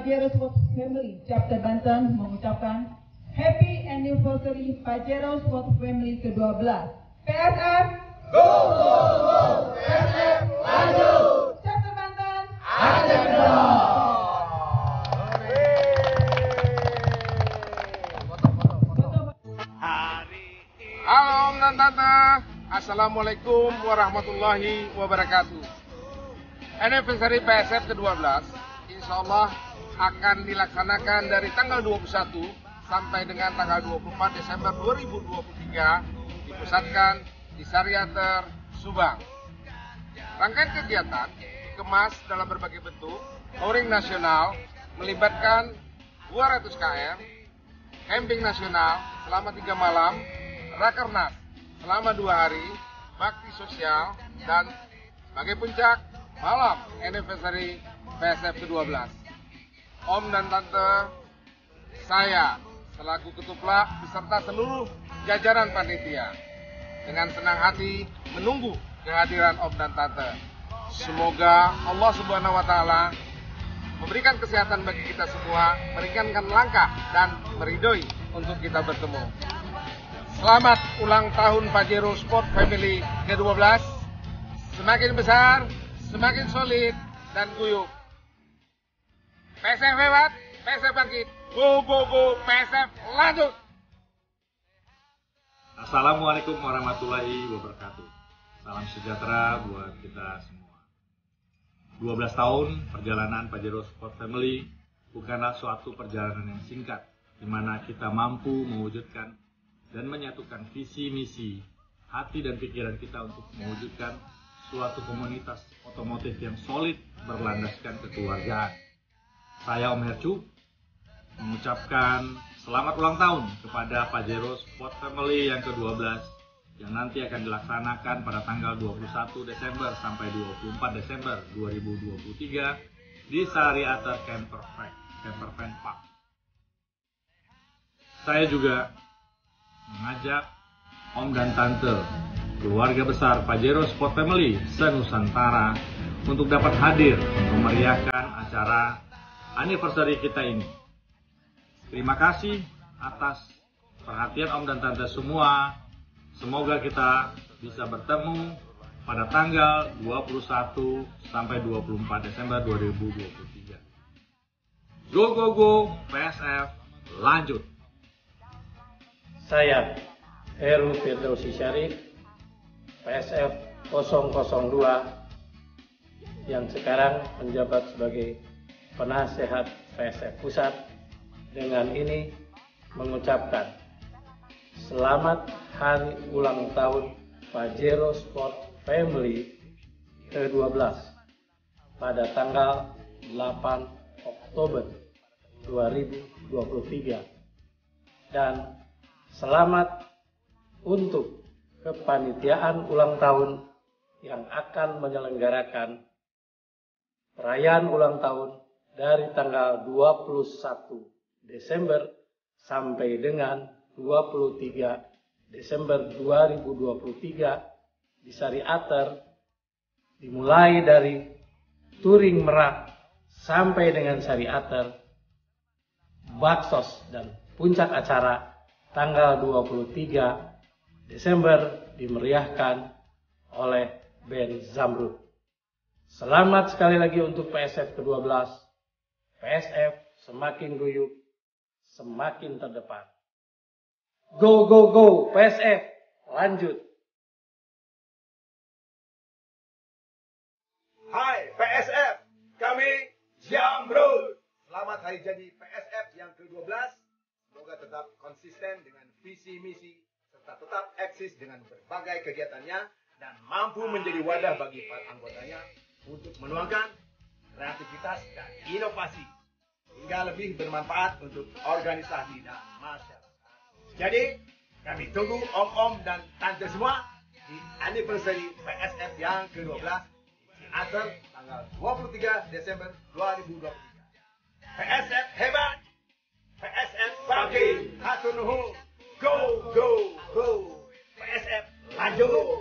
Pajero Sports Family Chapter Banten mengucapkan Happy Anniversary Pajero Sports Family ke-12. PSF Go, go, go! PSF lanjut! Chapter Banten Ada Halo Om dan Tante, Assalamualaikum warahmatullahi wabarakatuh. Anniversary PSF ke-12 insya Allah akan dilaksanakan dari tanggal 21 sampai dengan tanggal 24 Desember 2023 dipusatkan di Sariater, Subang. Rangkaian kegiatan dikemas dalam berbagai bentuk, touring nasional melibatkan 200 km, camping nasional selama 3 malam, Rakernas selama 2 hari, bakti sosial, dan sebagai puncak malam anniversary PSF ke-12. Om dan Tante, saya selaku ketuplak beserta seluruh jajaran panitia dengan senang hati menunggu kehadiran Om dan Tante. Semoga Allah Subhanahu wa Ta'ala memberikan kesehatan bagi kita semua, meringankan langkah dan meridhoi untuk kita bertemu. Selamat ulang tahun Pajero Sport Family ke-12. Semakin besar, semakin solid dan guyup. PSF hebat, PSF bangkit. Go, go, go, PSF lanjut. Assalamualaikum warahmatullahi wabarakatuh. Salam sejahtera buat kita semua. 12 tahun perjalanan Pajero Sport Family bukanlah suatu perjalanan yang singkat, di mana kita mampu mewujudkan dan menyatukan visi misi, hati dan pikiran kita untuk mewujudkan suatu komunitas otomotif yang solid berlandaskan kekeluargaan. Saya Om Hercu mengucapkan selamat ulang tahun kepada Pajero Sport Family yang ke-12 yang nanti akan dilaksanakan pada tanggal 21 Desember sampai 24 Desember 2023 di Sariater Campervan Park. Saya juga mengajak Om dan Tante, keluarga besar Pajero Sport Family se-Nusantara untuk dapat hadir memeriahkan acara anniversary kita ini. Terima kasih atas perhatian Om dan Tante semua. Semoga kita bisa bertemu pada tanggal 21 sampai 24 Desember 2023. Go, go, go, PSF lanjut! Saya Heru Firdausi Syarif, PSF 002 yang sekarang menjabat sebagai penasehat PSF Pusat, dengan ini mengucapkan selamat hari ulang tahun Pajero Sport Family ke-12 pada tanggal 8 Oktober 2023 dan selamat untuk kepanitiaan ulang tahun yang akan menyelenggarakan perayaan ulang tahun dari tanggal 21 Desember sampai dengan 23 Desember 2023 di Sariater, dimulai dari touring Merak sampai dengan Sariater, baksos dan puncak acara tanggal 23 Desember dimeriahkan oleh band Zamrud. Selamat sekali lagi untuk PSF ke-12. PSF semakin guyup, semakin terdepan. Go, go, go, PSF lanjut. Hai PSF, kami Zamrud. Selamat hari jadi PSF yang ke-12. Semoga tetap konsisten dengan visi misi serta tetap eksis dengan berbagai kegiatannya dan mampu menjadi wadah bagi para anggotanya untuk menuangkan kreativitas dan inovasi hingga lebih bermanfaat untuk organisasi dan masyarakat. Jadi kami tunggu om-om dan tante semua di anniversary PSF yang ke-12 di Sariater tanggal 23 Desember 2023. PSF hebat, PSF bangkit, hatur nuhun, go, go, go, PSF lanjut.